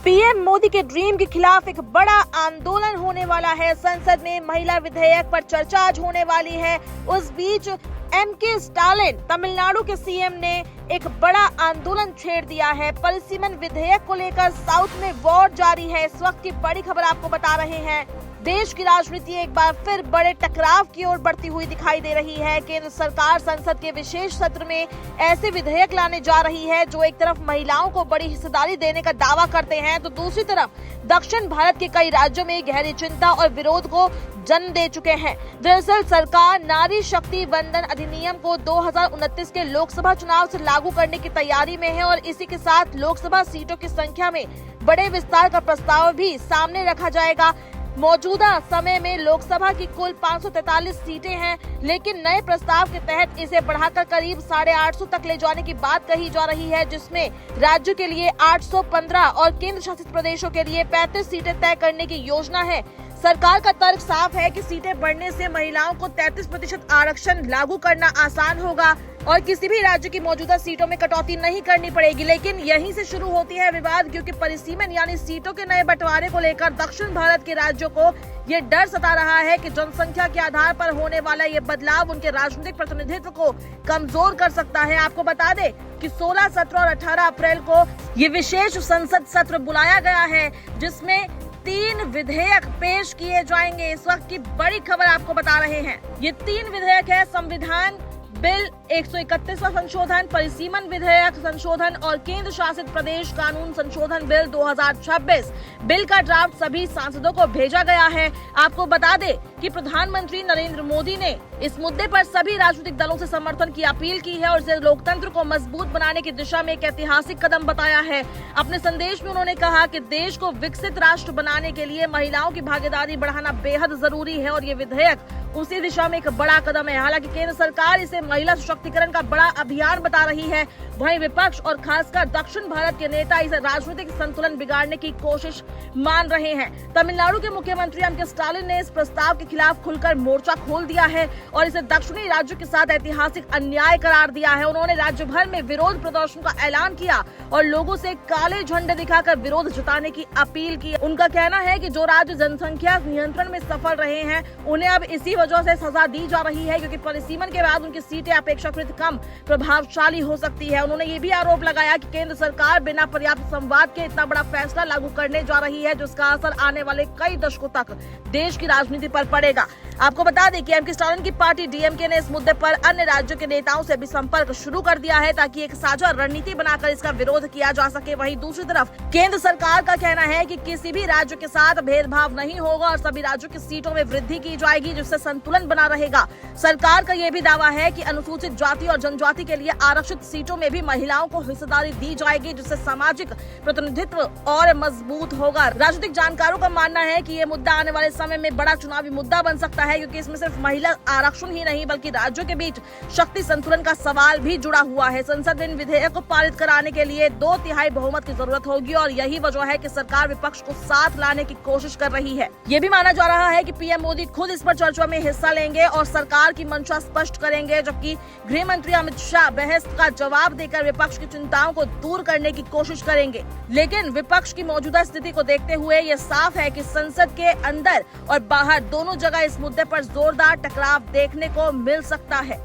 PM Modi के dream के खिलाफ एक बड़ा आंदोलन होने वाला है। संसद में महिला विधेयक पर चर्चा आज होने वाली है। उस बीच एमके स्टालिन तमिलनाडु के सीएम ने एक बड़ा आंदोलन छेड़ दिया है। परिसीमन विधेयक को लेकर साउथ में वॉर जारी है। इस वक्त की बड़ी खबर आपको बता रहे हैं। देश की राजनीति एक बार फिर बड़े टकराव की ओर बढ़ती हुई दिखाई दे रही है। केंद्र सरकार संसद के विशेष सत्र में ऐसे विधेयक लाने जा रही है जो एक तरफ महिलाओं को बड़ी हिस्सेदारी देने का दावा करते हैं, तो दूसरी तरफ दक्षिण भारत के कई राज्यों में गहरी चिंता और विरोध को जन्म दे चुके हैं। दरअसल सरकार नारी शक्ति वंदन अधिनियम को 2029 के लोकसभा चुनाव से लागू करने की तैयारी में है और इसी के साथ लोकसभा सीटों की संख्या में बड़े विस्तार का प्रस्ताव भी सामने रखा जाएगा। मौजूदा समय में लोकसभा की कुल 543 सीटें हैं, लेकिन नए प्रस्ताव के तहत इसे बढ़ाकर करीब 850 तक ले जाने की बात कही जा रही है, जिसमें राज्यों के लिए 815 और केंद्र शासित प्रदेशों के लिए 35 सीटें तय करने की योजना है। सरकार का तर्क साफ है कि सीटें बढ़ने से महिलाओं को 33% आरक्षण लागू करना आसान होगा और किसी भी राज्य की मौजूदा सीटों में कटौती नहीं करनी पड़ेगी। लेकिन यहीं से शुरू होती है विवाद, क्योंकि परिसीमन यानी सीटों के नए बंटवारे को लेकर दक्षिण भारत के राज्यों को ये डर सता रहा है कि जनसंख्या के आधार पर होने वाला ये बदलाव उनके राजनीतिक प्रतिनिधित्व को कमजोर कर सकता है। आपको बता दें कि 16, 17 और 18 अप्रैल को ये विशेष संसद सत्र बुलाया गया है, जिसमें 3 विधेयक पेश किए जाएंगे। इस वक्त की बड़ी खबर आपको बता रहे हैं। ये 3 विधेयक है: संविधान बिल 131वां संशोधन, परिसीमन विधेयक संशोधन और केंद्र शासित प्रदेश कानून संशोधन बिल 2026। बिल का ड्राफ्ट सभी सांसदों को भेजा गया है। आपको बता दें कि प्रधानमंत्री नरेंद्र मोदी ने इस मुद्दे पर सभी राजनीतिक दलों से समर्थन की अपील की है और इसे लोकतंत्र को मजबूत बनाने की दिशा में एक ऐतिहासिक कदम बताया है। अपने संदेश में उन्होंने कहा कि देश को विकसित राष्ट्र बनाने के लिए महिलाओं की भागीदारी बढ़ाना बेहद जरूरी है और ये विधेयक उसी दिशा में एक बड़ा कदम है। हालांकि केंद्र सरकार इसे महिला सशक्तिकरण का बड़ा अभियान बता रही है, वहीं विपक्ष और खासकर दक्षिण भारत के नेता इसे राजनीतिक संतुलन बिगाड़ने की कोशिश मान रहे हैं। तमिलनाडु के मुख्यमंत्री एमके स्टालिन ने इस प्रस्ताव के खिलाफ खुलकर मोर्चा खोल दिया है और इसे दक्षिणी राज्यों के साथ ऐतिहासिक अन्याय करार दिया है। उन्होंने राज्य भर में विरोध प्रदर्शन का ऐलान किया और लोगों से काले झंडे दिखाकर विरोध जताने की अपील की। उनका कहना है कि जो राज्य जनसंख्या नियंत्रण में सफल रहे हैं उन्हें अब इसी वजह से सजा दी जा रही है, क्योंकि परिसीमन के बाद उनकी सीटें अपेक्षाकृत कम प्रभावशाली हो सकती है। उन्होंने ये भी आरोप लगाया कि केंद्र सरकार बिना पर्याप्त संवाद के इतना बड़ा फैसला लागू करने जा रही है, जिसका असर आने वाले कई दशकों तक देश की राजनीति पर पड़ेगा। आपको बता दें कि एमके स्टालिन की पार्टी डीएमके ने इस मुद्दे पर अन्य राज्यों के नेताओं से भी संपर्क शुरू कर दिया है, ताकि एक साझा रणनीति बनाकर इसका विरोध किया जा सके। वहीं दूसरी तरफ केंद्र सरकार का कहना है कि किसी भी राज्य के साथ भेदभाव नहीं होगा और सभी राज्यों की सीटों में वृद्धि की जाएगी, जिससे संतुलन बना रहेगा। सरकार का यह भी दावा है कि अनुसूचित जाति और जनजाति के लिए आरक्षित सीटों में भी महिलाओं को हिस्सेदारी दी जाएगी, जिससे सामाजिक प्रतिनिधित्व और मजबूत होगा। राजनीतिक जानकारों का मानना है कि ये मुद्दा आने वाले समय में बड़ा चुनावी मुद्दा बन सकता है, क्योंकि इसमें सिर्फ महिला आरक्षण ही नहीं बल्कि राज्यों के बीच शक्ति संतुलन का सवाल भी जुड़ा हुआ है। संसद में इन विधेयक को पारित कराने के लिए 2/3 बहुमत की जरूरत होगी और यही वजह है कि सरकार विपक्ष को साथ लाने की कोशिश कर रही है। ये भी माना जा रहा है कि पीएम मोदी खुद इस पर चर्चा में हिस्सा लेंगे और सरकार की मंशा स्पष्ट करेंगे, जबकि गृह मंत्री अमित शाह बहस का जवाब देकर विपक्ष की चिंताओं को दूर करने की कोशिश करेंगे। लेकिन विपक्ष की मौजूदा स्थिति को देखते हुए ये साफ है कि संसद के अंदर और बाहर दोनों जगह इस मुद्दे पर जोरदार टकराव देखने को मिल सकता है।